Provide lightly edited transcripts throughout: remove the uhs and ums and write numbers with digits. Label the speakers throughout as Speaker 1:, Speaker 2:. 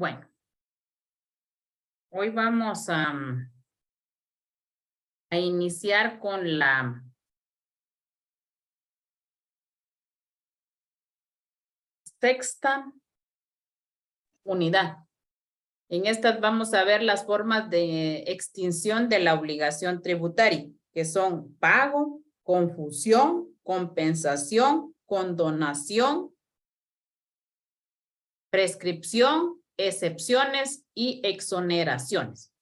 Speaker 1: Bueno, hoy vamos a iniciar con la sexta unidad. En estas vamos a ver las formas de extinción de la obligación tributaria, que son pago, confusión, compensación, condonación, prescripción, excepciones y exoneraciones.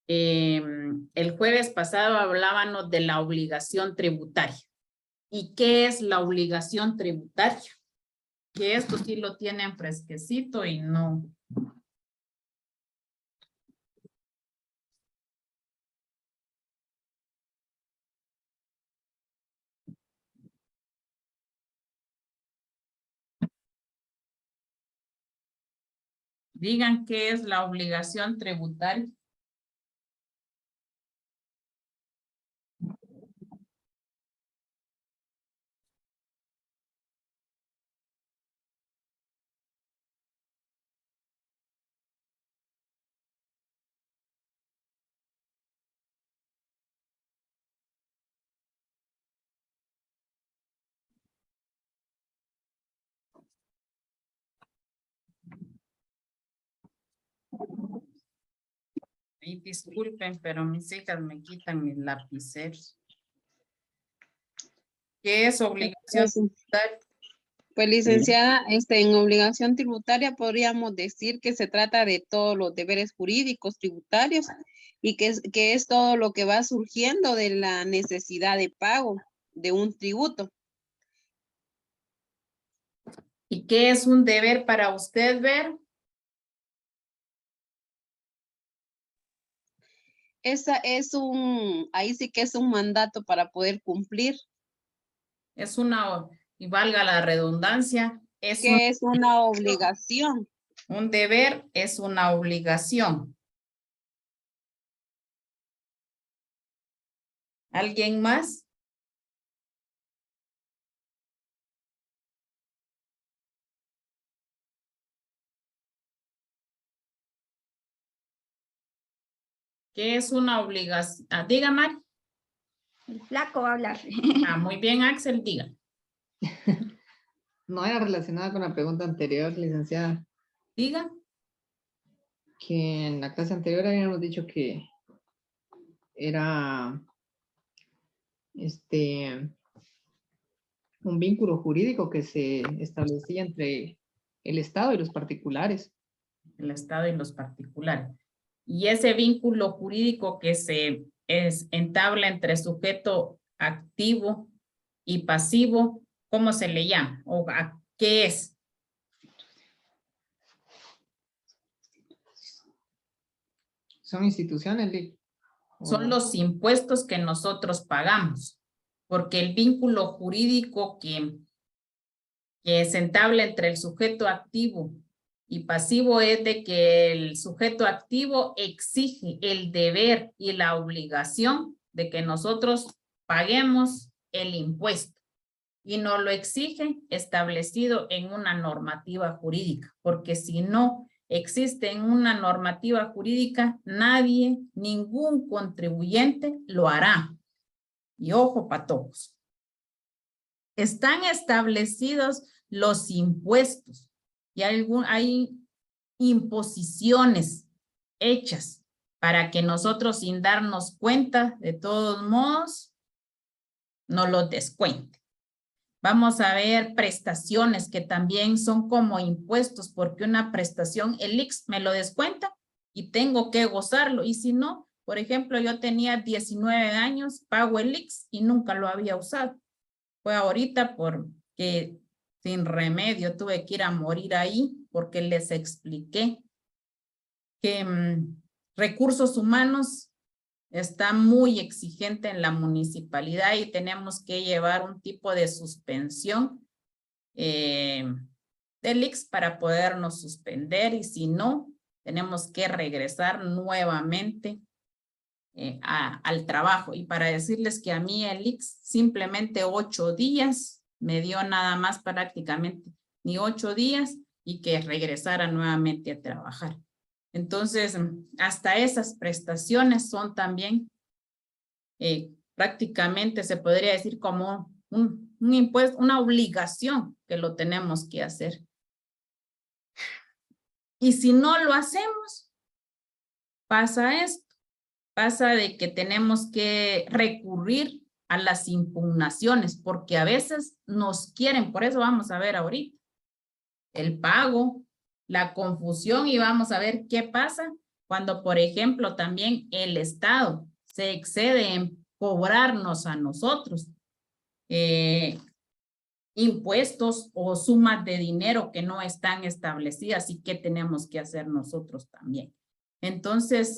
Speaker 1: El jueves pasado hablábamos de la obligación tributaria. ¿Y qué es la obligación tributaria? Que esto sí lo tienen fresquecito y no. Digan qué es la obligación tributaria. Y disculpen, pero mis hijas me quitan mis lapiceros. ¿Qué es obligación tributaria?
Speaker 2: Pues licenciada, en obligación tributaria podríamos decir que se trata de todos los deberes jurídicos tributarios y que es todo lo que va surgiendo de la necesidad de pago de un tributo.
Speaker 1: ¿Y qué es un deber para usted ver?
Speaker 2: Ahí sí que es un mandato para poder cumplir.
Speaker 1: Es una, y valga la redundancia, es
Speaker 2: Que es una obligación.
Speaker 1: un deber, es una obligación. ¿Alguien más? ¿Qué es una obligación? Diga, Mari.
Speaker 3: El flaco va a hablar.
Speaker 1: Muy bien, Axel, diga.
Speaker 4: No era relacionada con la pregunta anterior, licenciada.
Speaker 1: Diga.
Speaker 4: Que en la clase anterior habíamos dicho que era un vínculo jurídico que se establecía entre el Estado y los particulares.
Speaker 1: El Estado y los particulares. Y ese vínculo jurídico que se entabla entre sujeto activo y pasivo, ¿cómo se le llama? ¿O qué es?
Speaker 4: Son instituciones,
Speaker 1: Son los impuestos que nosotros pagamos, porque el vínculo jurídico que se entabla entre el sujeto activo y pasivo es de que el sujeto activo exige el deber y la obligación de que nosotros paguemos el impuesto y nos lo exige establecido en una normativa jurídica, porque si no existe en una normativa jurídica, nadie, ningún contribuyente lo hará. Y ojo para todos. Están establecidos los impuestos y hay imposiciones hechas para que nosotros, sin darnos cuenta, de todos modos, nos los descuenten. Vamos a ver prestaciones que también son como impuestos, porque una prestación, el IX me lo descuenta y tengo que gozarlo. Y si no, por ejemplo, yo tenía 19 años, pago el IX y nunca lo había usado. Fue ahorita porque sin remedio tuve que ir a morir ahí porque les expliqué que recursos humanos está muy exigente en la municipalidad y tenemos que llevar un tipo de suspensión del IX para podernos suspender y si no, tenemos que regresar nuevamente al trabajo. Y para decirles que a mí el IX simplemente 8 días, me dio nada más prácticamente, ni 8 días, y que regresara nuevamente a trabajar. Entonces, hasta esas prestaciones son también prácticamente se podría decir como un impuesto, una obligación que lo tenemos que hacer. Y si no lo hacemos, pasa esto. Pasa de que tenemos que recurrir a las impugnaciones, porque a veces nos quieren, por eso vamos a ver ahorita, el pago, la confusión, y vamos a ver qué pasa cuando, por ejemplo, también el Estado se excede en cobrarnos a nosotros impuestos o sumas de dinero que no están establecidas y que tenemos que hacer nosotros también. Entonces,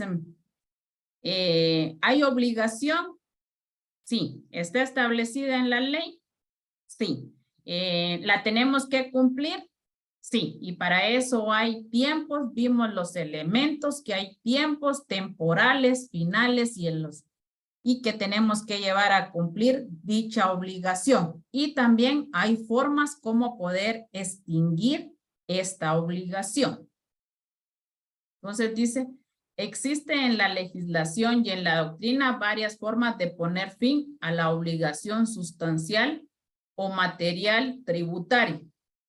Speaker 1: ¿hay obligación? Sí. ¿Está establecida en la ley? Sí. ¿La tenemos que cumplir? Sí. Y para eso hay tiempos, vimos los elementos, que hay tiempos temporales, finales y que tenemos que llevar a cumplir dicha obligación. Y también hay formas como poder extinguir esta obligación. Entonces dice, existe en la legislación y en la doctrina varias formas de poner fin a la obligación sustancial o material tributaria,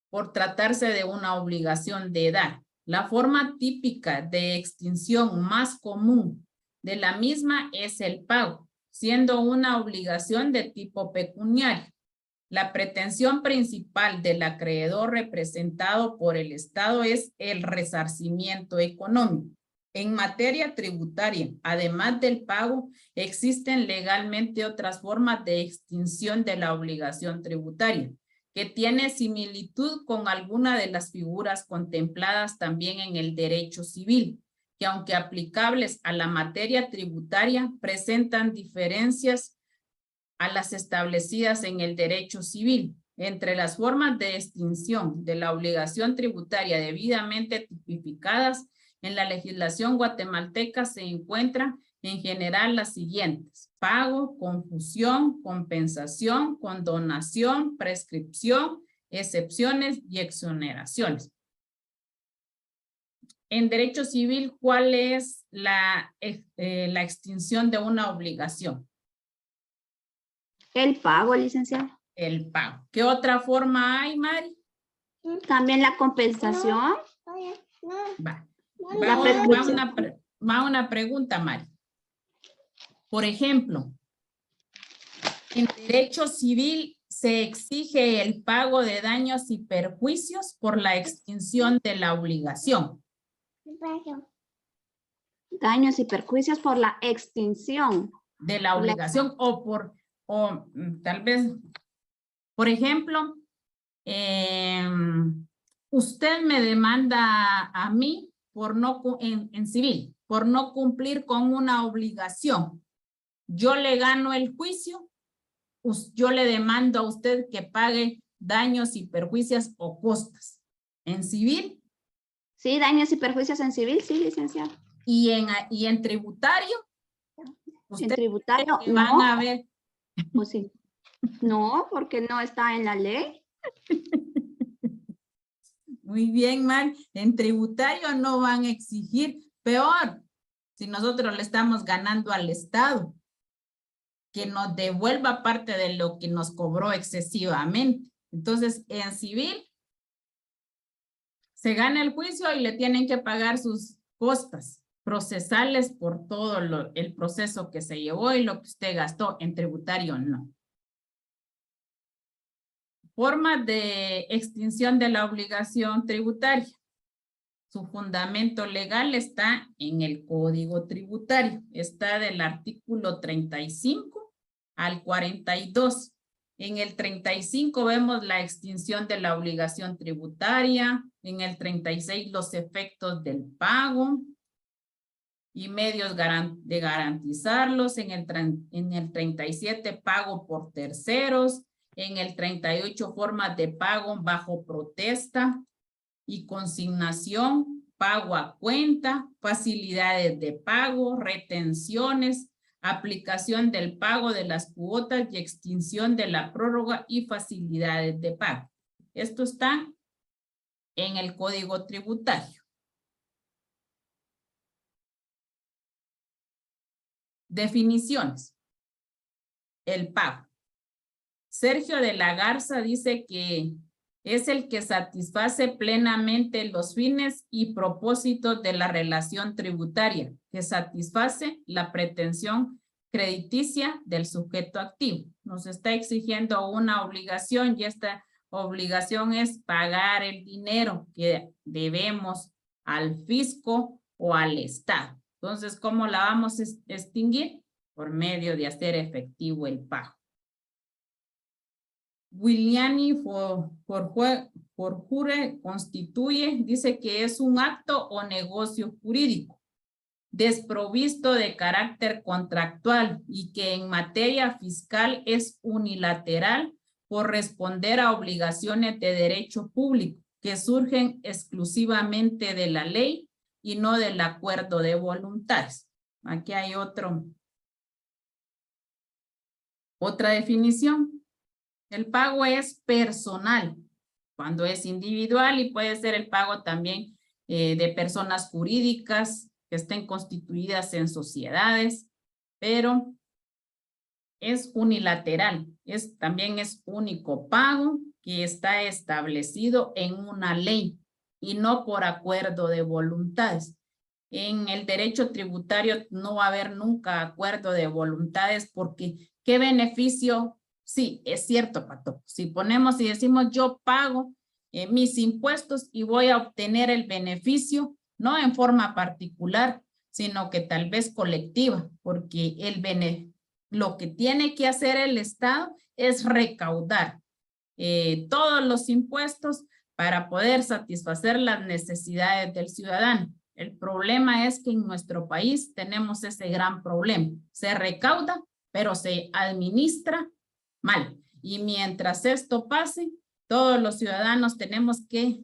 Speaker 1: por tratarse de una obligación de dar. La forma típica de extinción más común de la misma es el pago, siendo una obligación de tipo pecuniario. La pretensión principal del acreedor representado por el Estado es el resarcimiento económico. En materia tributaria, además del pago, existen legalmente otras formas de extinción de la obligación tributaria, que tiene similitud con alguna de las figuras contempladas también en el derecho civil, que aunque aplicables a la materia tributaria, presentan diferencias a las establecidas en el derecho civil. Entre las formas de extinción de la obligación tributaria debidamente tipificadas en la legislación guatemalteca se encuentran en general las siguientes: pago, confusión, compensación, condonación, prescripción, excepciones y exoneraciones. En derecho civil, ¿cuál es la extinción de una obligación?
Speaker 5: El pago, licenciado.
Speaker 1: El pago. ¿Qué otra forma hay, Mari?
Speaker 5: También la compensación.
Speaker 1: Va.
Speaker 5: La prescripción.
Speaker 1: Va una pregunta, Mari. Por ejemplo, en derecho civil se exige el pago de daños y perjuicios por la extinción de la obligación.
Speaker 5: Daños y perjuicios por la extinción
Speaker 1: de la obligación o tal vez, por ejemplo, usted me demanda a mí por no, en civil, por no cumplir con una obligación. Yo le gano el juicio, yo le demando a usted que pague daños y perjuicios o costas. ¿En civil?
Speaker 5: Sí, daños y perjuicios en civil, sí, licenciado.
Speaker 1: ¿Y en tributario?
Speaker 5: En tributario,
Speaker 1: no. Van a ver.
Speaker 5: Pues sí. No, porque no está en la ley.
Speaker 1: Muy bien, Mar. En tributario no van a exigir. Peor, si nosotros le estamos ganando al Estado, que nos devuelva parte de lo que nos cobró excesivamente. Entonces, en civil, se gana el juicio y le tienen que pagar sus costas procesales por todo el proceso que se llevó y lo que usted gastó. En tributario no. Formas de extinción de la obligación tributaria. Su fundamento legal está en el Código Tributario. Está del artículo 35 al 42. En el 35 vemos la extinción de la obligación tributaria. En el 36 los efectos del pago y medios de garantizarlos. En el 37 pago por terceros. En el 38 formas de pago bajo protesta y consignación, pago a cuenta, facilidades de pago, retenciones, aplicación del pago de las cuotas y extinción de la prórroga y facilidades de pago. Esto está en el Código Tributario. Definiciones. El pago. Sergio de la Garza dice que es el que satisface plenamente los fines y propósitos de la relación tributaria, que satisface la pretensión crediticia del sujeto activo. Nos está exigiendo una obligación y esta obligación es pagar el dinero que debemos al fisco o al Estado. Entonces, ¿cómo la vamos a extinguir? Por medio de hacer efectivo el pago. Williani Forjure constituye, dice que es un acto o negocio jurídico desprovisto de carácter contractual y que en materia fiscal es unilateral por responder a obligaciones de derecho público que surgen exclusivamente de la ley y no del acuerdo de voluntades. Aquí hay otra definición. El pago es personal cuando es individual y puede ser el pago también de personas jurídicas que estén constituidas en sociedades, pero es unilateral, también es único pago que está establecido en una ley y no por acuerdo de voluntades. En el derecho tributario no va a haber nunca acuerdo de voluntades porque ¿qué beneficio? Sí, es cierto, Pato. Si ponemos y decimos yo pago mis impuestos y voy a obtener el beneficio, no en forma particular, sino que tal vez colectiva, porque lo que tiene que hacer el Estado es recaudar todos los impuestos para poder satisfacer las necesidades del ciudadano. El problema es que en nuestro país tenemos ese gran problema. Se recauda, pero se administra mal. Y mientras esto pase, todos los ciudadanos tenemos que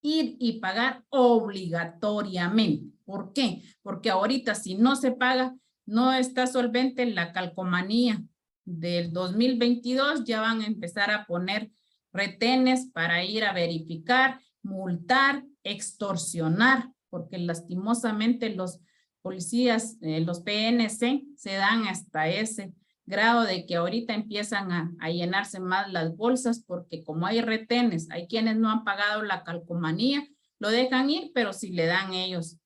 Speaker 1: ir y pagar obligatoriamente. ¿Por qué? Porque ahorita si no se paga, no está solvente la calcomanía del 2022, ya van a empezar a poner retenes para ir a verificar, multar, extorsionar, porque lastimosamente los policías, los PNC, se dan hasta ese grado de que ahorita empiezan a llenarse más las bolsas porque como hay retenes, hay quienes no han pagado la calcomanía, lo dejan ir, pero si le dan ellos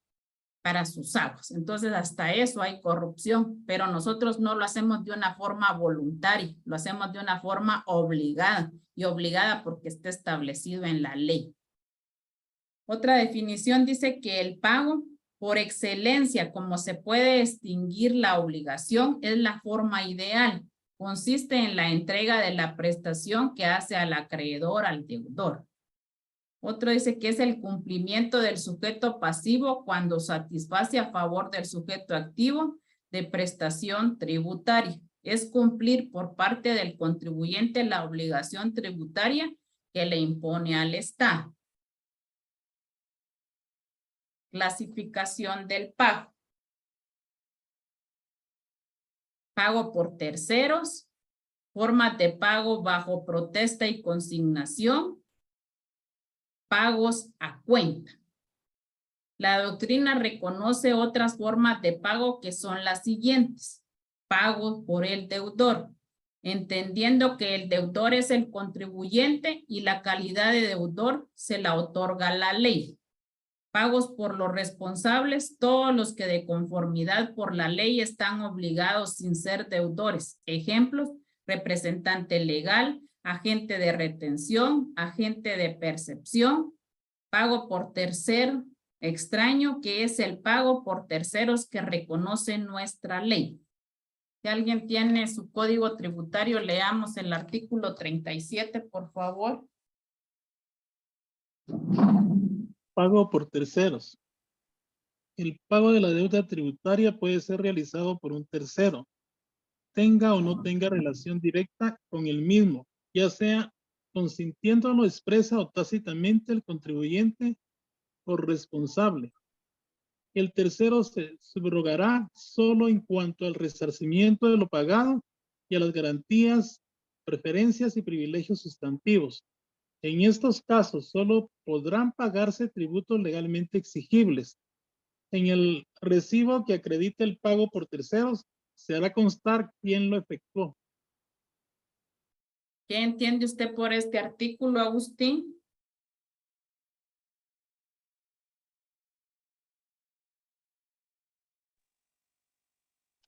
Speaker 1: para sus aguas. Entonces hasta eso hay corrupción, pero nosotros no lo hacemos de una forma voluntaria, lo hacemos de una forma obligada y obligada porque está establecido en la ley. Otra definición dice que el pago por excelencia, como se puede extinguir la obligación, es la forma ideal. Consiste en la entrega de la prestación que hace al acreedor al deudor. Otro dice que es el cumplimiento del sujeto pasivo cuando satisface a favor del sujeto activo de prestación tributaria. Es cumplir por parte del contribuyente la obligación tributaria que le impone al Estado. Clasificación del pago. Pago por terceros, formas de pago bajo protesta y consignación, pagos a cuenta. La doctrina reconoce otras formas de pago que son las siguientes. Pago por el deudor, entendiendo que el deudor es el contribuyente y la calidad de deudor se la otorga la ley. Pagos por los responsables, todos los que de conformidad por la ley están obligados sin ser deudores. Ejemplos, representante legal, agente de retención, agente de percepción. Pago por tercero extraño, que es el pago por terceros que reconoce nuestra ley. Si alguien tiene su código tributario, leamos el artículo 37, por favor.
Speaker 6: Pago por terceros. El pago de la deuda tributaria puede ser realizado por un tercero, tenga o no tenga relación directa con el mismo, ya sea consintiéndolo expresa o tácitamente el contribuyente o responsable. El tercero se subrogará solo en cuanto al resarcimiento de lo pagado y a las garantías, preferencias y privilegios sustantivos. En estos casos, solo podrán pagarse tributos legalmente exigibles. En el recibo que acredite el pago por terceros, se hará constar quién lo efectuó.
Speaker 1: ¿Qué entiende usted por este artículo, Agustín?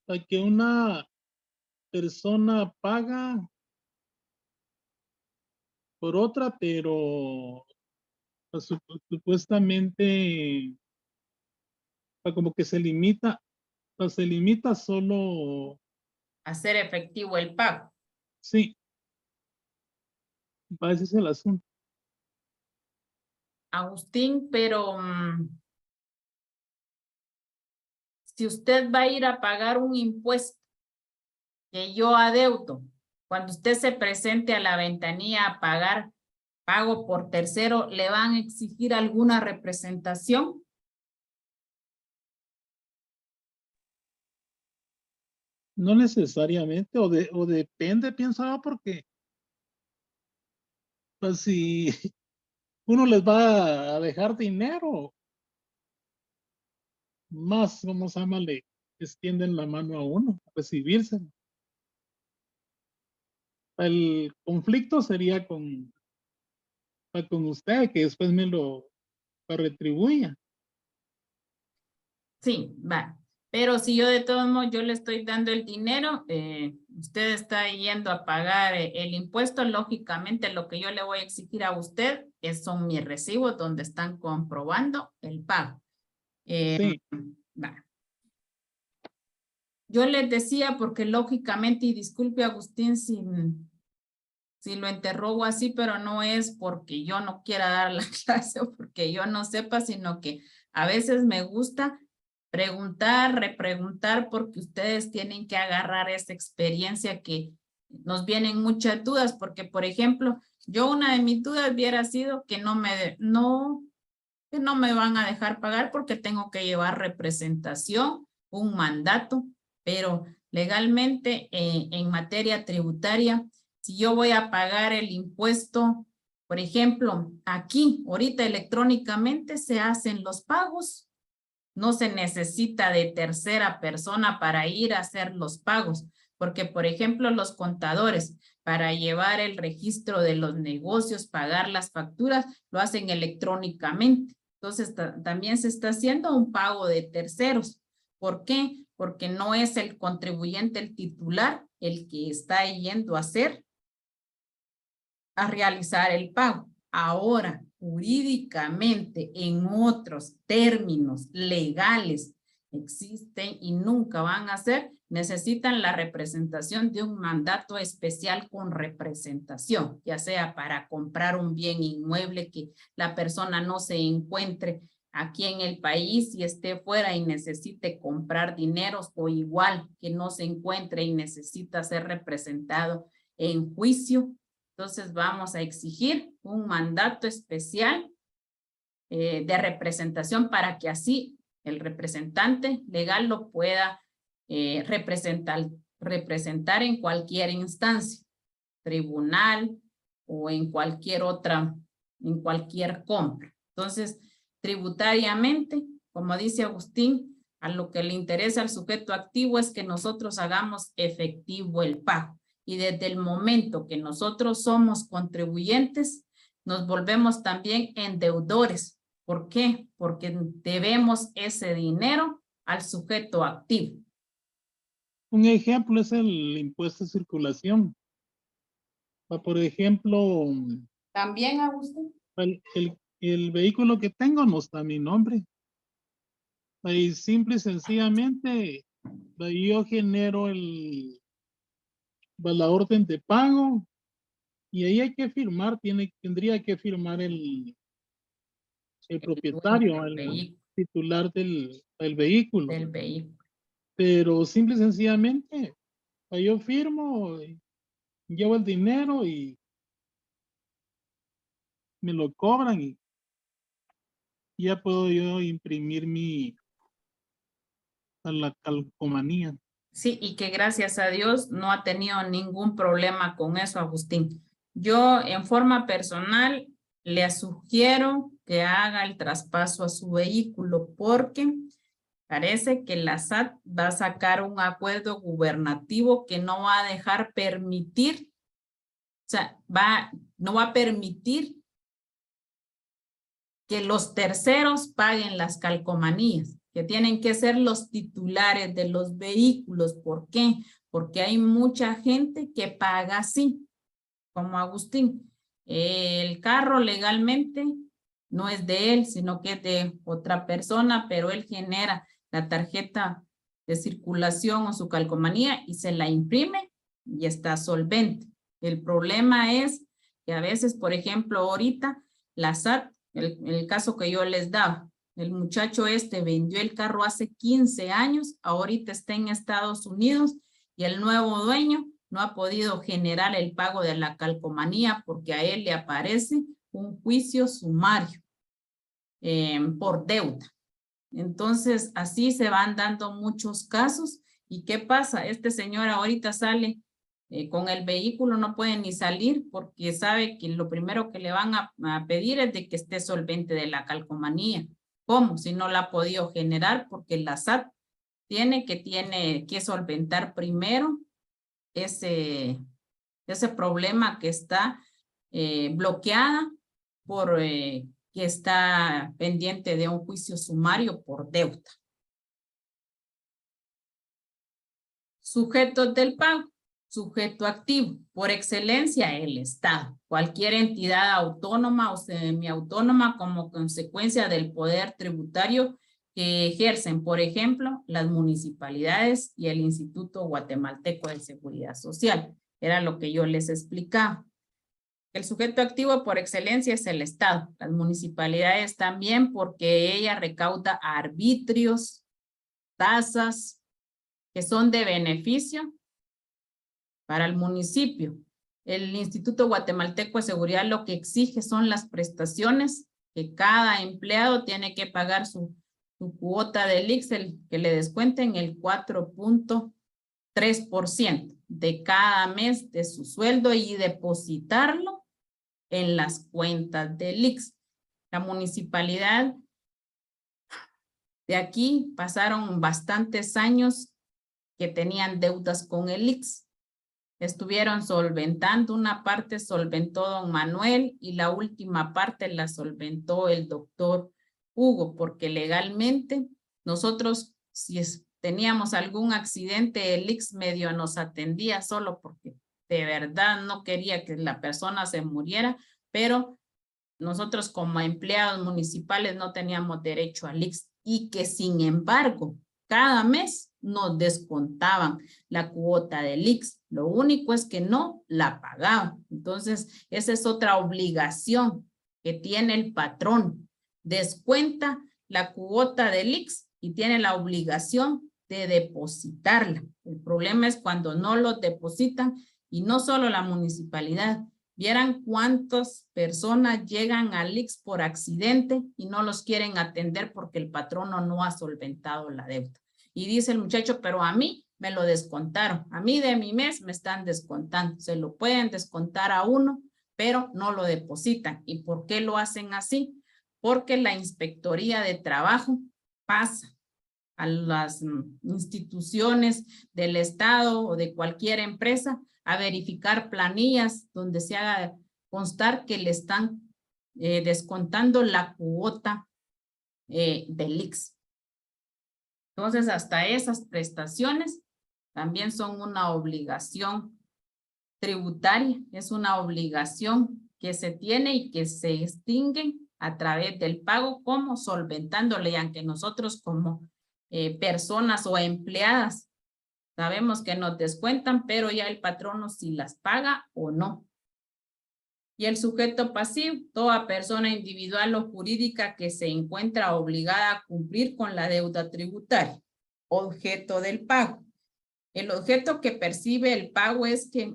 Speaker 6: Para que una persona paga por otra, pero pues, supuestamente como que se limita solo,
Speaker 1: Hacer efectivo el pago.
Speaker 6: sí, ese es el asunto.
Speaker 1: Agustín, pero si usted va a ir a pagar un impuesto que yo adeudo, cuando usted se presente a la ventanilla a pagar pago por tercero, ¿le van a exigir alguna representación?
Speaker 6: No necesariamente, o depende, pienso yo, porque pues si uno les va a dejar dinero, más, ¿cómo se llama? Le extienden la mano a uno a recibirse. El conflicto sería con usted, que después me lo retribuya.
Speaker 1: Sí, va. Pero si yo de todos modos yo le estoy dando el dinero, usted está yendo a pagar el impuesto, lógicamente lo que yo le voy a exigir a usted son mis recibos donde están comprobando el pago.
Speaker 6: Sí,
Speaker 1: Va. Yo les decía porque lógicamente, y disculpe Agustín si lo interrogo así, pero no es porque yo no quiera dar la clase o porque yo no sepa, sino que a veces me gusta preguntar, repreguntar, porque ustedes tienen que agarrar esa experiencia que nos vienen muchas dudas, porque por ejemplo, yo una de mis dudas hubiera sido que no me van a dejar pagar porque tengo que llevar representación, un mandato, pero legalmente en materia tributaria, si yo voy a pagar el impuesto, por ejemplo, aquí, ahorita electrónicamente se hacen los pagos, no se necesita de tercera persona para ir a hacer los pagos, porque por ejemplo los contadores para llevar el registro de los negocios, pagar las facturas, lo hacen electrónicamente. Entonces también se está haciendo un pago de terceros. ¿Por qué? Porque no es el contribuyente, el titular, el que está yendo a realizar el pago. Ahora, jurídicamente, en otros términos legales, existen y nunca van a ser, necesitan la representación de un mandato especial con representación, ya sea para comprar un bien inmueble que la persona no se encuentre aquí en el país y esté fuera y necesite comprar dineros, o igual que no se encuentre y necesita ser representado en juicio. Entonces vamos a exigir un mandato especial de representación para que así el representante legal lo pueda representar en cualquier instancia, tribunal o en cualquier otra, en cualquier compra. Entonces, tributariamente, como dice Agustín, a lo que le interesa al sujeto activo es que nosotros hagamos efectivo el pago. Y desde el momento que nosotros somos contribuyentes, nos volvemos también endeudores. ¿Por qué? Porque debemos ese dinero al sujeto activo.
Speaker 6: un ejemplo es el impuesto de circulación. Por ejemplo,
Speaker 1: ¿También, Agustín?
Speaker 6: el vehículo que tengo no está a mi nombre. Ahí simple y sencillamente yo genero la orden de pago y ahí hay que firmar, tendría que firmar el propietario, el titular del vehículo.
Speaker 1: Del vehículo.
Speaker 6: Pero simple y sencillamente yo firmo, llevo el dinero y me lo cobran y ya puedo yo imprimir la calcomanía.
Speaker 1: Sí, y que gracias a Dios no ha tenido ningún problema con eso, Agustín. yo en forma personal le sugiero que haga el traspaso a su vehículo porque parece que la SAT va a sacar un acuerdo gubernativo que no va a dejar permitir, o sea, no va a permitir que los terceros paguen las calcomanías, que tienen que ser los titulares de los vehículos. ¿Por qué? Porque hay mucha gente que paga así, como Agustín. El carro legalmente no es de él, sino que es de otra persona, pero él genera la tarjeta de circulación o su calcomanía y se la imprime y está solvente. El problema es que a veces, por ejemplo, ahorita la SAT, el caso que yo les daba, el muchacho vendió el carro hace 15 años, ahorita está en Estados Unidos y el nuevo dueño no ha podido generar el pago de la calcomanía porque a él le aparece un juicio sumario por deuda. Entonces, así se van dando muchos casos. ¿Y qué pasa? Este señor ahorita sale con el vehículo, no puede ni salir porque sabe que lo primero que le van a pedir es de que esté solvente de la calcomanía. ¿Cómo? Si no la ha podido generar porque la SAT tiene que solventar primero ese problema que está bloqueada por que está pendiente de un juicio sumario por deuda. Sujetos del pago. Sujeto activo, por excelencia el Estado, cualquier entidad autónoma o semiautónoma como consecuencia del poder tributario que ejercen, por ejemplo, las municipalidades y el Instituto Guatemalteco de Seguridad Social. Era lo que yo les explicaba. El sujeto activo por excelencia es el Estado, las municipalidades también porque ella recauda arbitrios, tasas que son de beneficio para el municipio. El Instituto Guatemalteco de Seguridad lo que exige son las prestaciones que cada empleado tiene que pagar su cuota del IX, que le descuenten el 4.3% de cada mes de su sueldo y depositarlo en las cuentas del IX. La municipalidad de aquí pasaron bastantes años que tenían deudas con el IX. Estuvieron solventando, una parte solventó don Manuel y la última parte la solventó el doctor Hugo, porque legalmente nosotros si teníamos algún accidente, el IX medio nos atendía solo porque de verdad no quería que la persona se muriera, pero nosotros como empleados municipales no teníamos derecho al IX y que sin embargo cada mes nos descontaban la cuota del IX. Lo único es que no la pagaban. Entonces, esa es otra obligación que tiene el patrón. Descuenta la cuota del IX y tiene la obligación de depositarla. El problema es cuando no lo depositan y no solo la municipalidad. Vieran cuántas personas llegan al IX por accidente y no los quieren atender porque el patrono no ha solventado la deuda. Y dice el muchacho, pero a mí me lo descontaron. A mí de mi mes me están descontando. Se lo pueden descontar a uno, pero no lo depositan. ¿Y por qué lo hacen así? Porque la Inspectoría de Trabajo pasa a las instituciones del Estado o de cualquier empresa a verificar planillas donde se haga constar que le están descontando la cuota del IX. Entonces, hasta esas prestaciones también son una obligación tributaria, es una obligación que se tiene y que se extinguen a través del pago como solventándole, y aunque nosotros como personas o empleadas sabemos que nos descuentan, pero ya el patrono si las paga o no. Y el sujeto pasivo, toda persona individual o jurídica que se encuentra obligada a cumplir con la deuda tributaria. Objeto del pago. El objeto que percibe el pago es que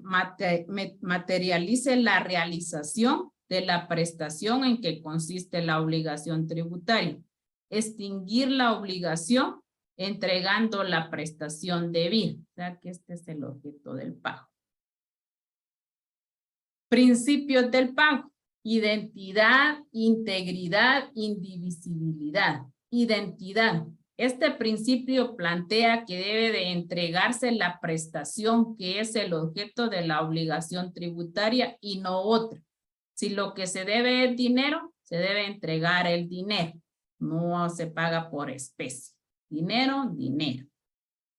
Speaker 1: materialice la realización de la prestación en que consiste la obligación tributaria. Extinguir la obligación entregando la prestación debida. O sea que este es el objeto del pago. Principios del pago. Identidad, integridad, indivisibilidad. Identidad. Este principio plantea que debe de entregarse la prestación que es el objeto de la obligación tributaria y no otra. Si lo que se debe es dinero, se debe entregar el dinero. No se paga por especie. Dinero, dinero.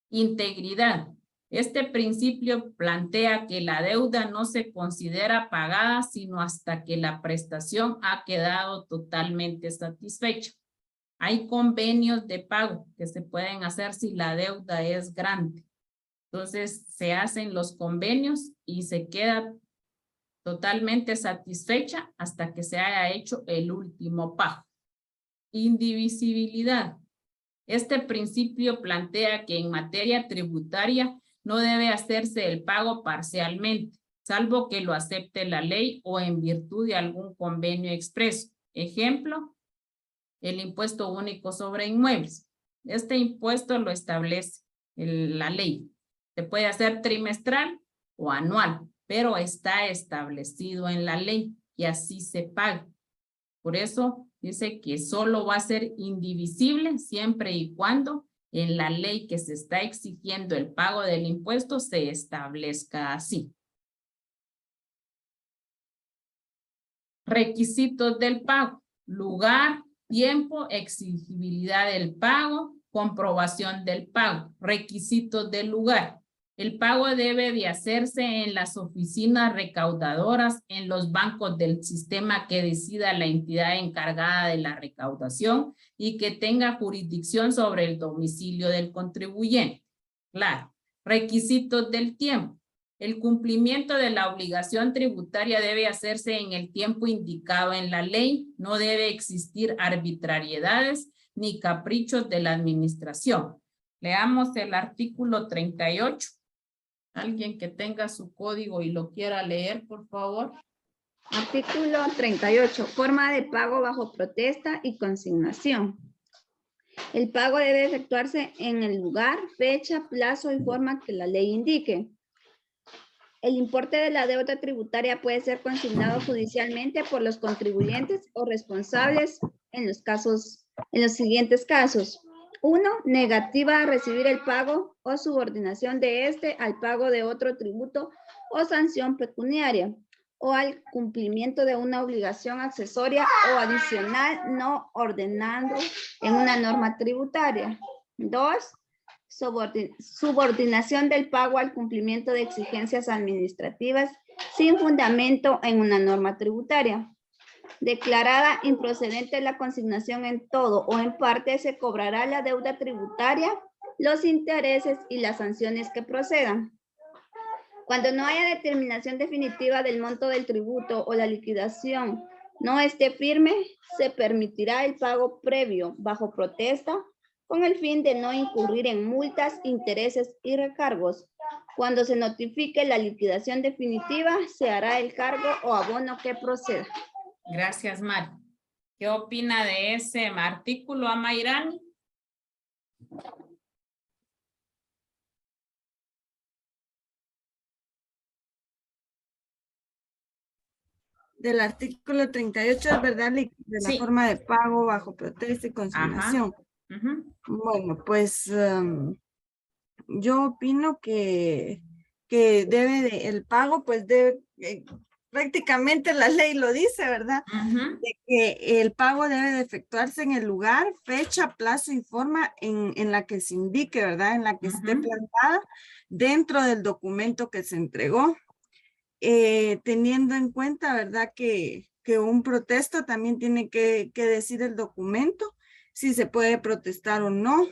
Speaker 1: Integridad. Este principio plantea que la deuda no se considera pagada sino hasta que la prestación ha quedado totalmente satisfecha. Hay convenios de pago que se pueden hacer si la deuda es grande. Entonces se hacen los convenios y se queda totalmente satisfecha hasta que se haya hecho el último pago. Indivisibilidad. Este principio plantea que en materia tributaria no debe hacerse el pago parcialmente, salvo que lo acepte la ley o en virtud de algún convenio expreso. Ejemplo, el impuesto único sobre inmuebles. Este impuesto lo establece la ley. Se puede hacer trimestral o anual, pero está establecido en la ley y así se paga. Por eso dice que solo va a ser indivisible siempre y cuando en la ley que se está exigiendo el pago del impuesto se establezca así. Requisitos del pago. Lugar, tiempo, exigibilidad del pago, comprobación del pago. Requisitos del lugar. El pago debe de hacerse en las oficinas recaudadoras, en los bancos del sistema que decida la entidad encargada de la recaudación y que tenga jurisdicción sobre el domicilio del contribuyente. Claro. Requisitos del tiempo. El cumplimiento de la obligación tributaria debe hacerse en el tiempo indicado en la ley. No debe existir arbitrariedades ni caprichos de la administración. Leamos el artículo 38. Alguien que tenga su código y lo quiera leer, por favor.
Speaker 5: Artículo 38. Forma de pago bajo protesta y consignación. El pago debe efectuarse en el lugar, fecha, plazo y forma que la ley indique. El importe de la deuda tributaria puede ser consignado judicialmente por los contribuyentes o responsables en los siguientes casos. 1. Negativa a recibir el pago o subordinación de este al pago de otro tributo o sanción pecuniaria o al cumplimiento de una obligación accesoria o adicional no ordenado en una norma tributaria. 2. Subordinación del pago al cumplimiento de exigencias administrativas sin fundamento en una norma tributaria. Declarada improcedente la consignación en todo o en parte, se cobrará la deuda tributaria, los intereses y las sanciones que procedan. Cuando no haya determinación definitiva del monto del tributo o la liquidación no esté firme, se permitirá el pago previo bajo protesta con el fin de no incurrir en multas, intereses y recargos. Cuando se notifique la liquidación definitiva, se hará el cargo o abono que proceda.
Speaker 1: Gracias, Mari. ¿Qué opina de ese artículo, Amairani?
Speaker 7: Del artículo 38, es verdad, de la
Speaker 1: Sí.
Speaker 7: forma de pago bajo protesta y consignación. Bueno, pues yo opino que el pago, pues debe, prácticamente la ley lo dice, ¿verdad? De que el pago debe de efectuarse en el lugar, fecha, plazo y forma en la que se indique, ¿verdad? En la que esté plantada dentro del documento que se entregó. Teniendo en cuenta, ¿verdad? Que un protesto también tiene que decir el documento, si se puede protestar o no.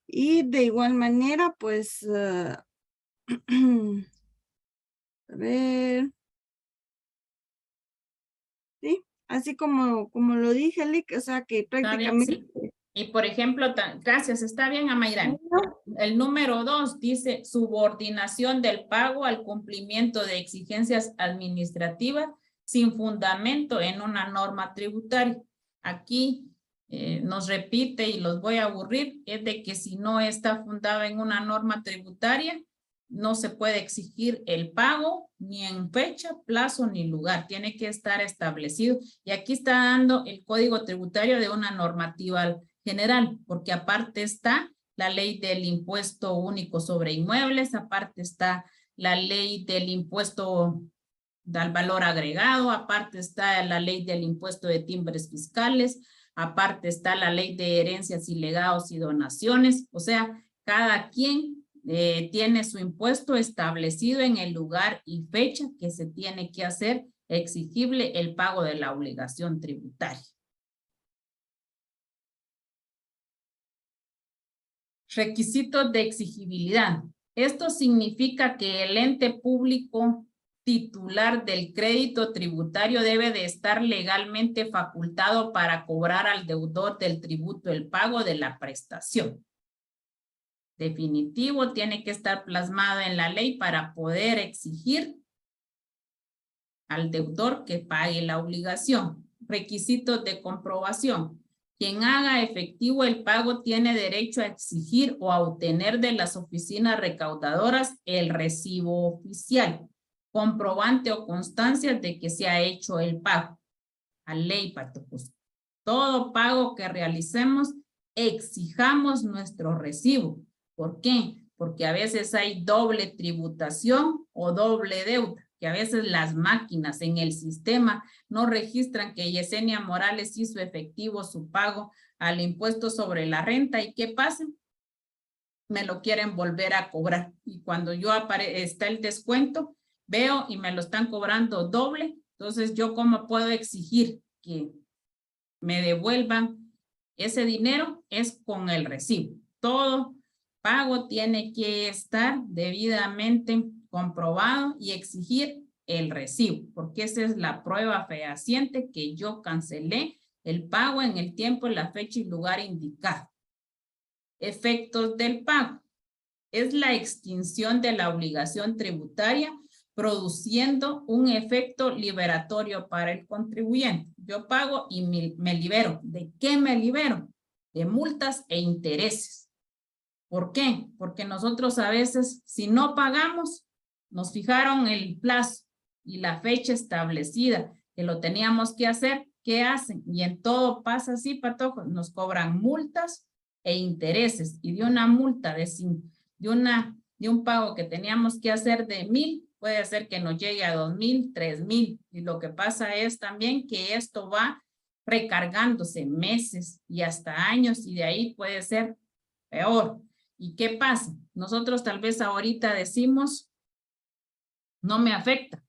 Speaker 7: Y de igual manera, pues, a ver, sí, así como lo dije, Lick, o sea que prácticamente...
Speaker 1: Bien, sí. Y por ejemplo, gracias, está bien, Amairani. El número 2 dice subordinación del pago al cumplimiento de exigencias administrativas sin fundamento en una norma tributaria. Aquí nos repite y los voy a aburrir, es de que si no está fundada en una norma tributaria, no se puede exigir el pago ni en fecha, plazo ni lugar. Tiene que estar establecido. Y aquí está dando el Código Tributario de una normativa general, porque aparte está la ley del impuesto único sobre inmuebles, aparte está la ley del impuesto al valor agregado, aparte está la ley del impuesto de timbres fiscales, aparte está la ley de herencias y legados y donaciones. O sea, cada quien tiene su impuesto establecido en el lugar y fecha que se tiene que hacer exigible el pago de la obligación tributaria. Requisitos de exigibilidad. Esto significa que el ente público titular del crédito tributario debe de estar legalmente facultado para cobrar al deudor del tributo el pago de la prestación. Definitivo, tiene que estar plasmado en la ley para poder exigir al deudor que pague la obligación. Requisitos de comprobación. Quien haga efectivo el pago tiene derecho a exigir o a obtener de las oficinas recaudadoras el recibo oficial, comprobante o constancia de que se ha hecho el pago. A ley, Pato, pues, todo pago que realicemos, exijamos nuestro recibo. ¿Por qué? Porque a veces hay doble tributación o doble deuda, que a veces las máquinas en el sistema no registran que Yesenia Morales hizo efectivo su pago al impuesto sobre la renta. ¿Y qué pasa? Me lo quieren volver a cobrar. Y cuando yo está el descuento, veo y me lo están cobrando doble. Entonces, ¿yo cómo puedo exigir que me devuelvan ese dinero? Es con el recibo. Todo pago tiene que estar debidamente comprobado y exigir el recibo, porque esa es la prueba fehaciente que yo cancelé el pago en el tiempo, la fecha y lugar indicado. Efectos del pago. Es la extinción de la obligación tributaria produciendo un efecto liberatorio para el contribuyente. Yo pago y me libero. ¿De qué me libero? De multas e intereses. ¿Por qué? Porque nosotros a veces, si no pagamos, nos fijaron el plazo y la fecha establecida que lo teníamos que hacer, ¿qué hacen? Y en todo pasa así, Patojo, nos cobran multas e intereses. Y de una multa de un pago que teníamos que hacer de 1,000, puede ser que nos llegue a 2,000, 3,000. Y lo que pasa es también que esto va recargándose meses y hasta años, y de ahí puede ser peor. ¿Y qué pasa? Nosotros tal vez ahorita decimos, no me afecta.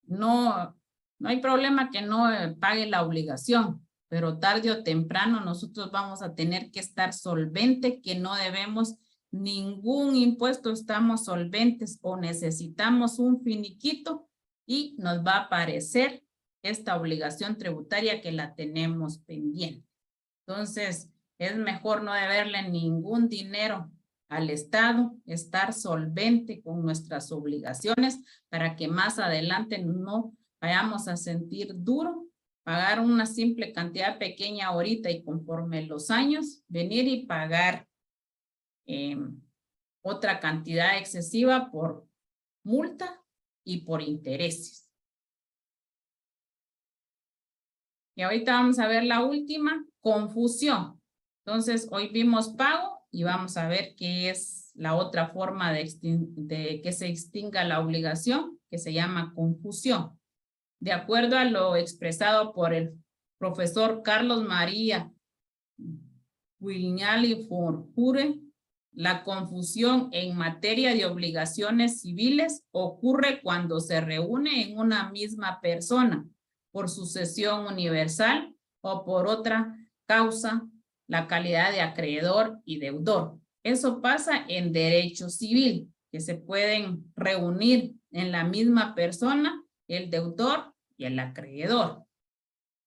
Speaker 1: No hay problema que no pague la obligación, pero tarde o temprano nosotros vamos a tener que estar solvente, que no debemos ningún impuesto, estamos solventes o necesitamos un finiquito y nos va a aparecer esta obligación tributaria que la tenemos pendiente. Entonces, es mejor no deberle ningún dinero al Estado, estar solvente con nuestras obligaciones para que más adelante no vayamos a sentir duro, pagar una simple cantidad pequeña ahorita y conforme los años, venir y pagar otra cantidad excesiva por multa y por intereses. Y ahorita vamos a ver la última, confusión. Entonces, hoy vimos pago y vamos a ver qué es la otra forma de que se extinga la obligación, que se llama confusión. De acuerdo a lo expresado por el profesor Carlos María Viñali Forjure, la confusión en materia de obligaciones civiles ocurre cuando se reúne en una misma persona por sucesión universal o por otra causa la calidad de acreedor y deudor. Eso pasa en derecho civil, que se pueden reunir en la misma persona el deudor y el acreedor.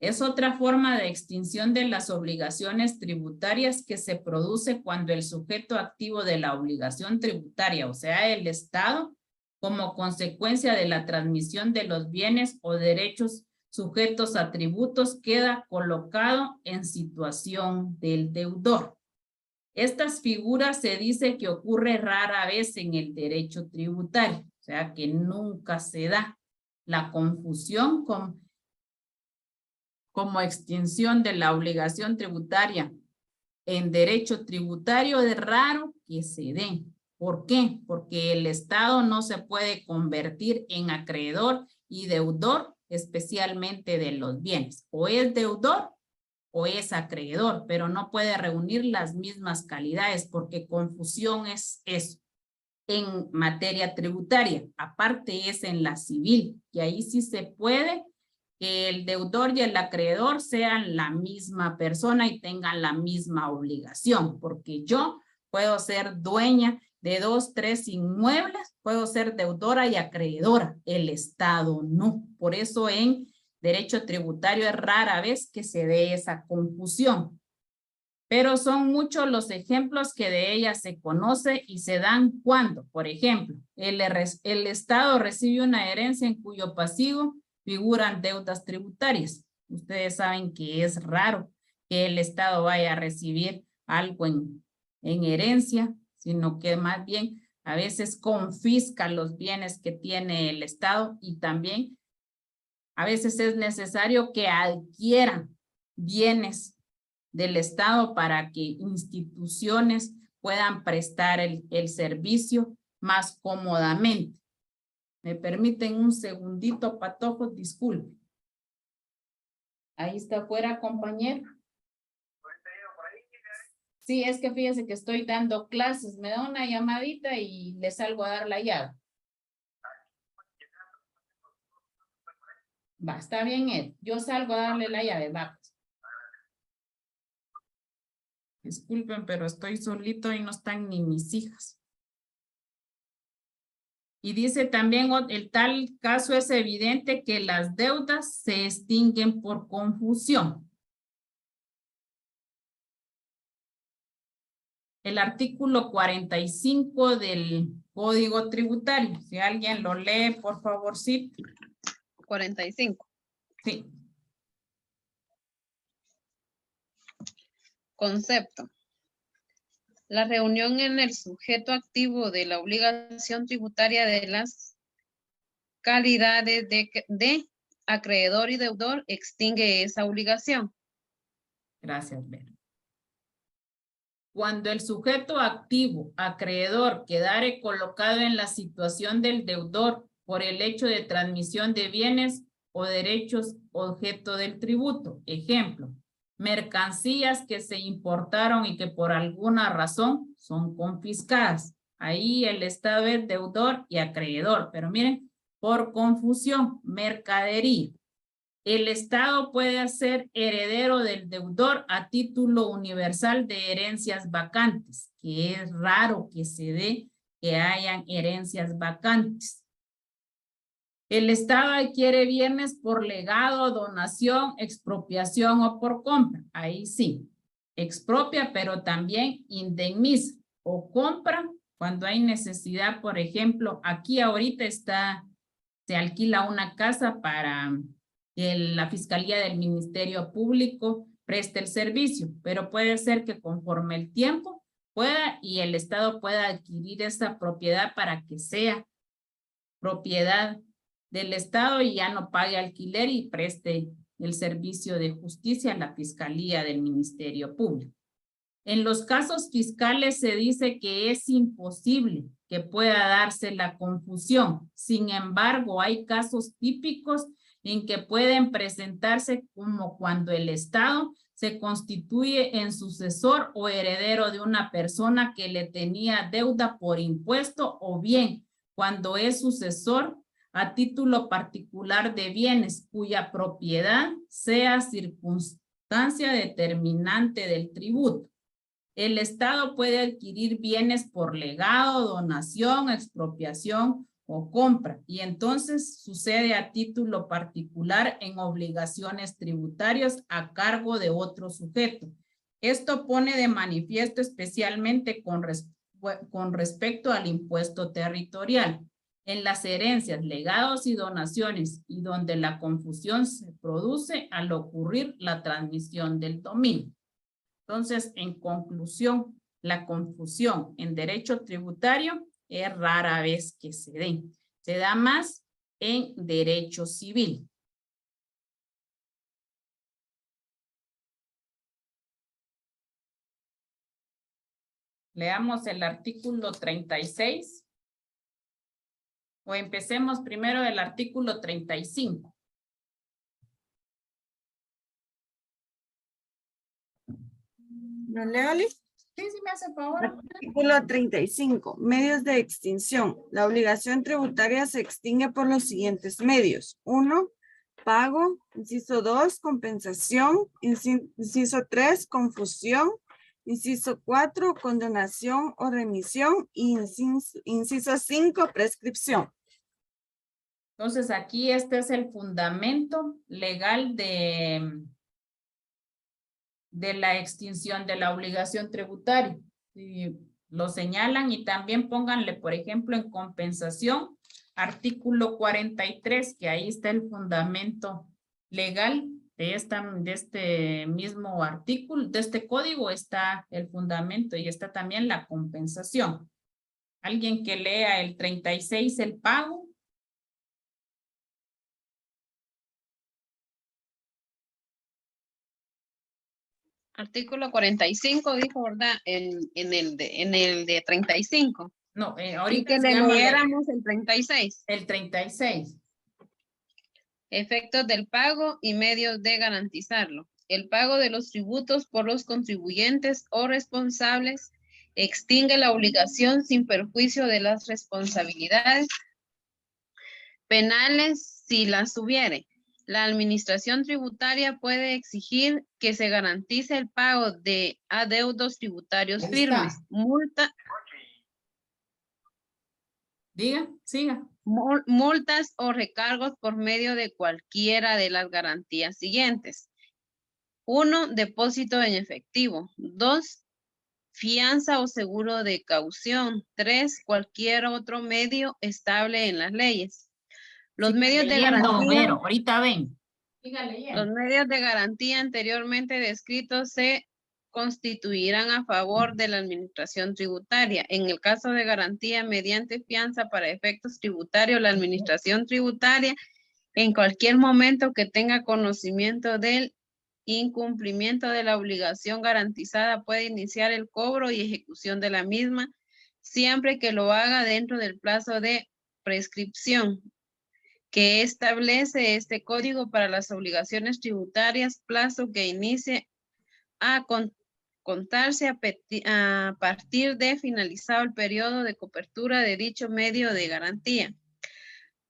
Speaker 1: Es otra forma de extinción de las obligaciones tributarias que se produce cuando el sujeto activo de la obligación tributaria, o sea, el Estado, como consecuencia de la transmisión de los bienes o derechos sujetos a tributos, queda colocado en situación del deudor. Estas figuras se dice que ocurre rara vez en el derecho tributario, o sea que nunca se da la confusión como extinción de la obligación tributaria en derecho tributario. Es raro que se dé. ¿Por qué? Porque el Estado no se puede convertir en acreedor y deudor, especialmente de los bienes. O es deudor o es acreedor, pero no puede reunir las mismas calidades porque confusión es eso en materia tributaria. Aparte es en la civil, y ahí sí se puede que el deudor y el acreedor sean la misma persona y tengan la misma obligación, porque yo puedo ser dueña de 2, 3 inmuebles, puedo ser deudora y acreedora, el Estado no. Por eso en derecho tributario es rara vez que se dé esa confusión. Pero son muchos los ejemplos que de ella se conoce y se dan cuando, por ejemplo, el Estado recibe una herencia en cuyo pasivo figuran deudas tributarias. Ustedes saben que es raro que el Estado vaya a recibir algo en herencia, sino que más bien a veces confisca los bienes que tiene el Estado y también a veces es necesario que adquieran bienes del Estado para que instituciones puedan prestar el servicio más cómodamente. ¿Me permiten un segundito, Patojos? Disculpe. Ahí está afuera, compañero. Sí, es que fíjese que estoy dando clases. Me da una llamadita y le salgo a dar la llave. Va, está bien, Ed. Yo salgo a darle la llave, va. Disculpen, pero estoy solito y no están ni mis hijas. Y dice también, el tal caso es evidente que las deudas se extinguen por confusión. El artículo 45 del Código Tributario. Si alguien lo lee, por favor, sí.
Speaker 2: 45.
Speaker 1: Sí.
Speaker 2: Concepto. La reunión en el sujeto activo de la obligación tributaria de las calidades de acreedor y deudor extingue esa obligación.
Speaker 1: Gracias, Vera. Cuando el sujeto activo, acreedor, quedare colocado en la situación del deudor por el hecho de transmisión de bienes o derechos objeto del tributo. Ejemplo, mercancías que se importaron y que por alguna razón son confiscadas. Ahí el Estado es deudor y acreedor, pero miren, por confusión, mercadería. El Estado puede ser heredero del deudor a título universal de herencias vacantes, que es raro que se dé que hayan herencias vacantes. El Estado adquiere bienes por legado, donación, expropiación o por compra. Ahí sí, expropia, pero también indemniza o compra cuando hay necesidad. Por ejemplo, aquí ahorita se alquila una casa para que la Fiscalía del Ministerio Público preste el servicio, pero puede ser que conforme el tiempo pueda y el Estado pueda adquirir esa propiedad para que sea propiedad del Estado y ya no pague alquiler y preste el servicio de justicia a la Fiscalía del Ministerio Público. En los casos fiscales se dice que es imposible que pueda darse la confusión. Sin embargo, hay casos típicos en que pueden presentarse como cuando el Estado se constituye en sucesor o heredero de una persona que le tenía deuda por impuesto o bien cuando es sucesor a título particular de bienes cuya propiedad sea circunstancia determinante del tributo. El Estado puede adquirir bienes por legado, donación, expropiación o compra y entonces sucede a título particular en obligaciones tributarias a cargo de otro sujeto. Esto pone de manifiesto especialmente con respecto al impuesto territorial. En las herencias, legados y donaciones y donde la confusión se produce al ocurrir la transmisión del dominio. Entonces, en conclusión, la confusión en derecho tributario es rara vez que se dé. Se da más en derecho civil. Leamos el artículo 36. O empecemos primero el artículo 35.
Speaker 7: ¿No leo, Liz?
Speaker 1: Sí, sí me hace favor.
Speaker 7: Artículo 35. Medios de extinción. La obligación tributaria se extingue por los siguientes medios. 1. Pago. Inciso 2. Compensación. Inciso 3. Confusión. Inciso 4. Condonación o remisión. Y inciso 5. Prescripción.
Speaker 1: Entonces aquí este es el fundamento legal de la extinción de la obligación tributaria. Y lo señalan y también pónganle, por ejemplo, en compensación, artículo 43, que ahí está el fundamento legal de este mismo artículo, de este código está el fundamento y está también la compensación. Alguien que lea el 36, el pago.
Speaker 2: Artículo 45 dijo, ¿verdad? En el de 35.
Speaker 1: No,
Speaker 2: Y
Speaker 1: ahorita
Speaker 2: que
Speaker 1: se
Speaker 2: le
Speaker 1: llama
Speaker 2: leéramos el 36.
Speaker 1: el 36.
Speaker 2: Efectos del pago y medios de garantizarlo. El pago de los tributos por los contribuyentes o responsables extingue la obligación sin perjuicio de las responsabilidades penales si las hubiere. La administración tributaria puede exigir que se garantice el pago de adeudos tributarios
Speaker 1: Ahí
Speaker 2: firmes,
Speaker 1: está. Diga, siga.
Speaker 2: multas o recargos por medio de cualquiera de las garantías siguientes. 1. Depósito en efectivo. 2. Fianza o seguro de caución. 3. Cualquier otro medio estable en las leyes. Los medios de garantía.
Speaker 1: Vero, ahorita ven. Siga leyendo.
Speaker 2: Los medios de garantía anteriormente descritos se constituirán a favor de la administración tributaria. En el caso de garantía mediante fianza para efectos tributarios, la administración tributaria en cualquier momento que tenga conocimiento del incumplimiento de la obligación garantizada puede iniciar el cobro y ejecución de la misma, siempre que lo haga dentro del plazo de prescripción que establece este código para las obligaciones tributarias, plazo que inicie a contarse a partir de finalizado el periodo de cobertura de dicho medio de garantía.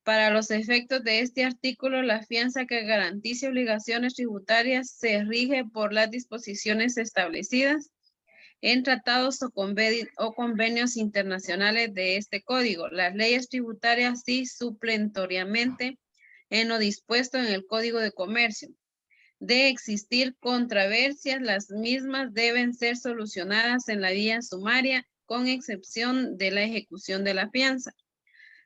Speaker 2: Para los efectos de este artículo, la fianza que garantice obligaciones tributarias se rige por las disposiciones establecidas en tratados o convenios internacionales de este código. Las leyes tributarias sí supletoriamente en lo dispuesto en el Código de Comercio. De existir controversias, las mismas deben ser solucionadas en la vía sumaria, con excepción de la ejecución de la fianza,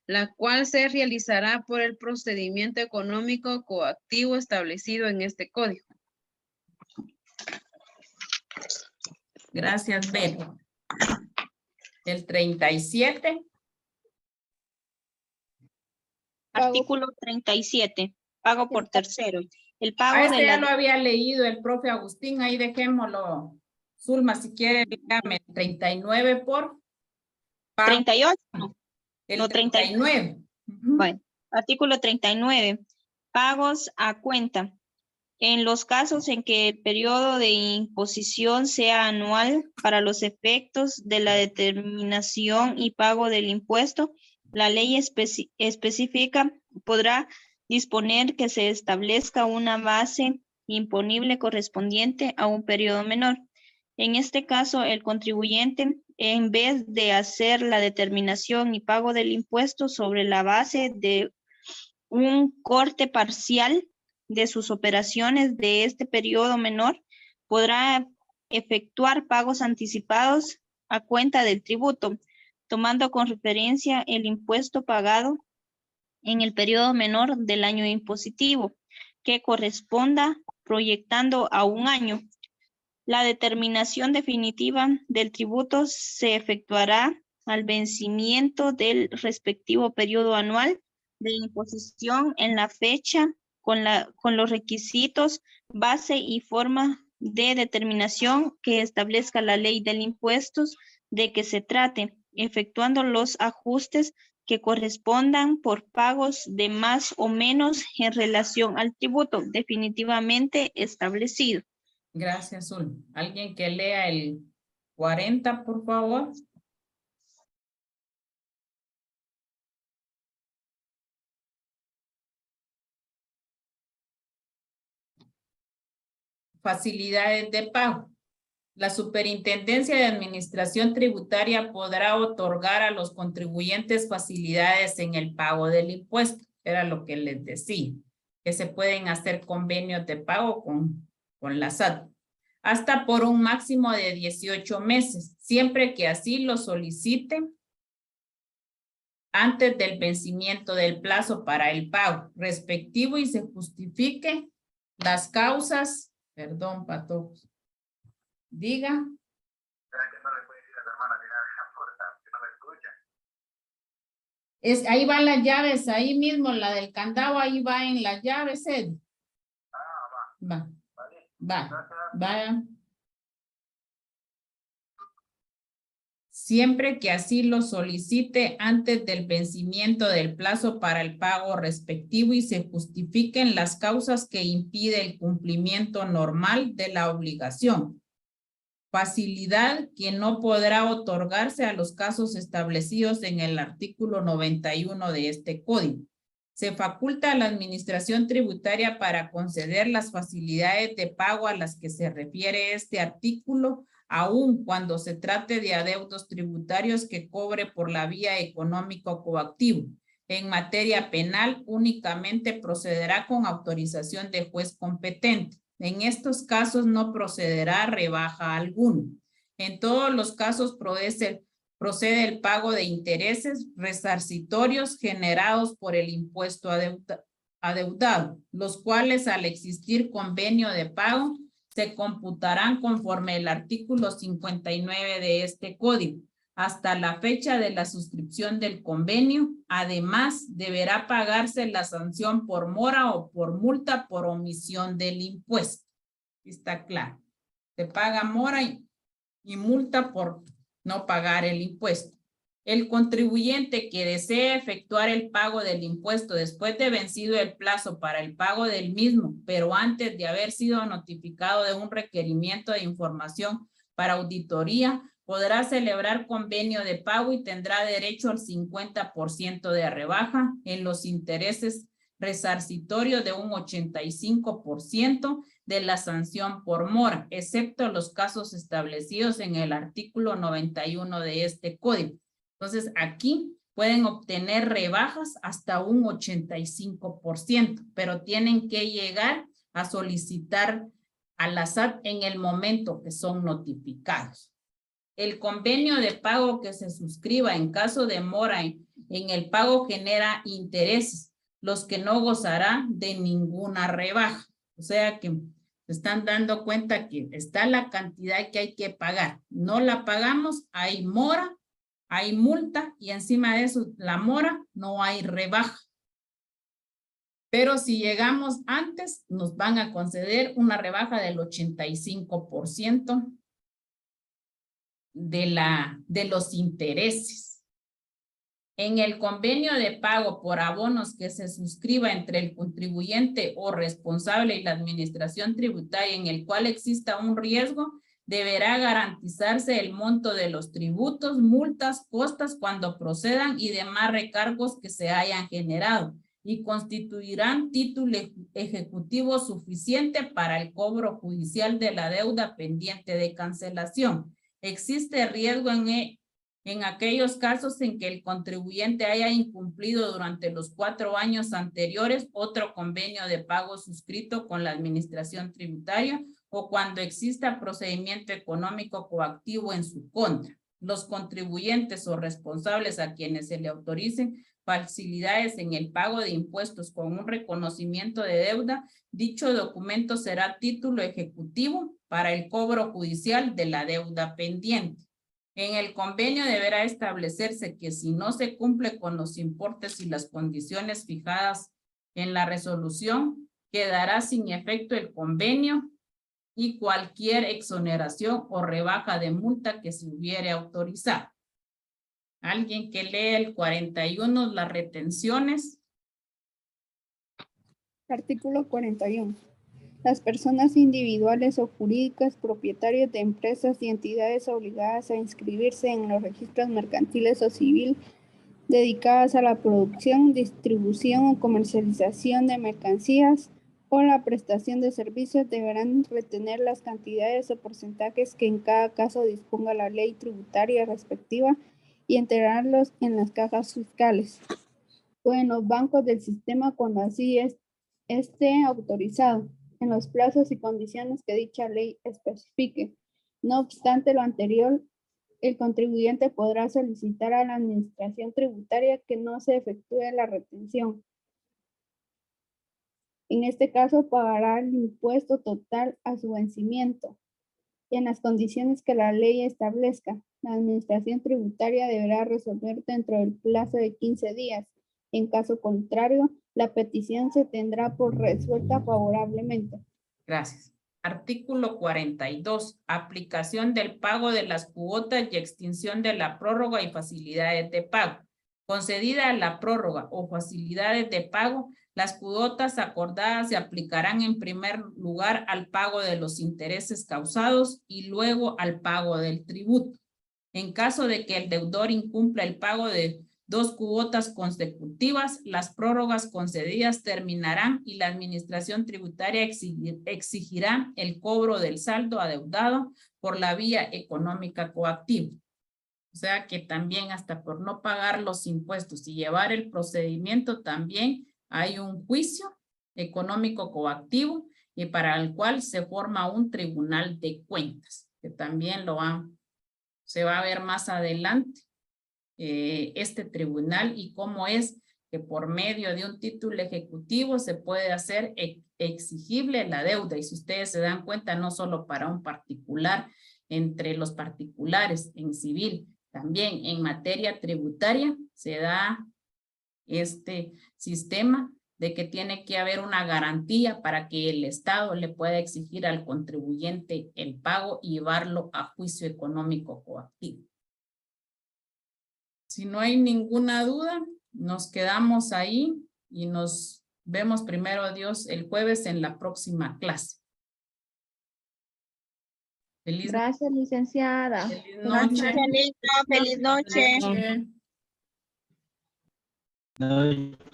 Speaker 2: la cual se realizará por el procedimiento económico coactivo establecido en este código.
Speaker 1: Gracias, Beto. El 37.
Speaker 8: Artículo 37. Pago por tercero. El pago
Speaker 1: Este
Speaker 8: de
Speaker 1: ya
Speaker 8: la...
Speaker 1: lo había leído el profe Agustín. Ahí dejémoslo. Zulma, si quiere, dígame 39 por...
Speaker 8: 38.
Speaker 1: El
Speaker 8: No,
Speaker 1: 39.
Speaker 8: Bueno, artículo 39. Pagos a cuenta. En los casos en que el periodo de imposición sea anual para los efectos de la determinación y pago del impuesto, la ley específica podrá disponer que se establezca una base imponible correspondiente a un periodo menor. En este caso, el contribuyente, en vez de hacer la determinación y pago del impuesto sobre la base de un corte parcial de sus operaciones de este periodo menor, podrá efectuar pagos anticipados a cuenta del tributo, tomando con referencia el impuesto pagado en el periodo menor del año impositivo, que corresponda proyectando a un año. La determinación definitiva del tributo se efectuará al vencimiento del respectivo periodo anual de imposición en la fecha con los requisitos, base y forma de determinación que establezca la ley del impuestos de que se trate, efectuando los ajustes que correspondan por pagos de más o menos en relación al tributo definitivamente establecido.
Speaker 1: Gracias, Zul. ¿Alguien que lea el 40, por favor? Facilidades de pago. La Superintendencia de Administración Tributaria podrá otorgar a los contribuyentes facilidades en el pago del impuesto. Era lo que les decía, que se pueden hacer convenios de pago con la SAT, hasta por un máximo de 18 meses, siempre que así lo soliciten antes del vencimiento del plazo para el pago respectivo y se justifique las causas. Perdón, Pato. Diga. Ahí van las llaves, ahí mismo, la del candado, ahí va en las llaves, Ed. Va. Vaya. Siempre que así lo solicite antes del vencimiento del plazo para el pago respectivo y se justifiquen las causas que impiden el cumplimiento normal de la obligación. Facilidad que no podrá otorgarse a los casos establecidos en el artículo 91 de este código. Se faculta a la Administración Tributaria para conceder las facilidades de pago a las que se refiere este artículo, aun cuando se trate de adeudos tributarios que cobre por la vía económico coactivo. En materia penal, únicamente procederá con autorización del juez competente. En estos casos no procederá rebaja alguna. En todos los casos procede el pago de intereses resarcitorios generados por el impuesto adeudado, los cuales al existir convenio de pago se computarán conforme el artículo 59 de este código hasta la fecha de la suscripción del convenio. Además, deberá pagarse la sanción por mora o por multa por omisión del impuesto. Está claro. Se paga mora y multa por no pagar el impuesto. El contribuyente que desee efectuar el pago del impuesto después de vencido el plazo para el pago del mismo, pero antes de haber sido notificado de un requerimiento de información para auditoría, podrá celebrar convenio de pago y tendrá derecho al 50% de rebaja en los intereses resarcitorios de un 85% de la sanción por mora, excepto los casos establecidos en el artículo 91 de este código. Entonces, aquí pueden obtener rebajas hasta un 85%, pero tienen que llegar a solicitar a la SAT en el momento que son notificados. El convenio de pago que se suscriba en caso de mora en el pago genera intereses, los que no gozarán de ninguna rebaja. O sea que se están dando cuenta que está la cantidad que hay que pagar. No la pagamos, hay mora, hay multa y encima de eso, la mora, no hay rebaja. Pero si llegamos antes, nos van a conceder una rebaja del 85% de los intereses. En el convenio de pago por abonos que se suscriba entre el contribuyente o responsable y la administración tributaria en el cual exista un riesgo, deberá garantizarse el monto de los tributos, multas, costas cuando procedan y demás recargos que se hayan generado y constituirán título ejecutivo suficiente para el cobro judicial de la deuda pendiente de cancelación. Existe riesgo en aquellos casos en que el contribuyente haya incumplido durante los 4 años anteriores otro convenio de pago suscrito con la administración tributaria o cuando exista procedimiento económico coactivo en su contra. Los contribuyentes o responsables a quienes se le autoricen facilidades en el pago de impuestos con un reconocimiento de deuda, dicho documento será título ejecutivo para el cobro judicial de la deuda pendiente. En el convenio deberá establecerse que si no se cumple con los importes y las condiciones fijadas en la resolución, quedará sin efecto el convenio y cualquier exoneración o rebaja de multa que se hubiere autorizado. Alguien que lee el 41, las retenciones.
Speaker 9: Artículo 41. Las personas individuales o jurídicas propietarias de empresas y entidades obligadas a inscribirse en los registros mercantiles o civil dedicadas a la producción, distribución o comercialización de mercancías o la prestación de servicios deberán retener las cantidades o porcentajes que en cada caso disponga la ley tributaria respectiva y integrarlos en las cajas fiscales o en los bancos del sistema cuando así esté autorizado, en los plazos y condiciones que dicha ley especifique. No obstante lo anterior, el contribuyente podrá solicitar a la administración tributaria que no se efectúe la retención. En este caso, pagará el impuesto total a su vencimiento y en las condiciones que la ley establezca. La administración tributaria deberá resolver dentro del plazo de 15 días. En caso contrario, la petición se tendrá por resuelta favorablemente.
Speaker 1: Gracias. Artículo 42. Aplicación del pago de las cuotas y extinción de la prórroga y facilidades de pago. Concedida la prórroga o facilidades de pago, las cuotas acordadas se aplicarán en primer lugar al pago de los intereses causados y luego al pago del tributo. En caso de que el deudor incumpla el pago de 2 cuotas consecutivas, las prórrogas concedidas terminarán y la administración tributaria exigirá el cobro del saldo adeudado por la vía económica coactiva. O sea que también hasta por no pagar los impuestos y llevar el procedimiento también hay un juicio económico coactivo y para el cual se forma un tribunal de cuentas, que también se va a ver más adelante. Este tribunal y cómo es que por medio de un título ejecutivo se puede hacer exigible la deuda. Y si ustedes se dan cuenta, no solo para un particular, entre los particulares en civil, también en materia tributaria se da este sistema de que tiene que haber una garantía para que el Estado le pueda exigir al contribuyente el pago y llevarlo a juicio económico coactivo. Si no hay ninguna duda, nos quedamos ahí y nos vemos primero Dios el jueves en la próxima clase.
Speaker 5: Gracias, licenciada.
Speaker 1: Feliz noche.
Speaker 8: Feliz noche.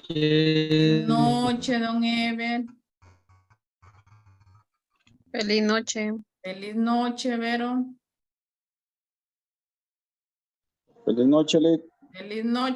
Speaker 1: Feliz noche, don Ever.
Speaker 2: Feliz noche.
Speaker 1: Feliz noche, Vero.
Speaker 10: Feliz noche, Liz.
Speaker 1: Feliz noche.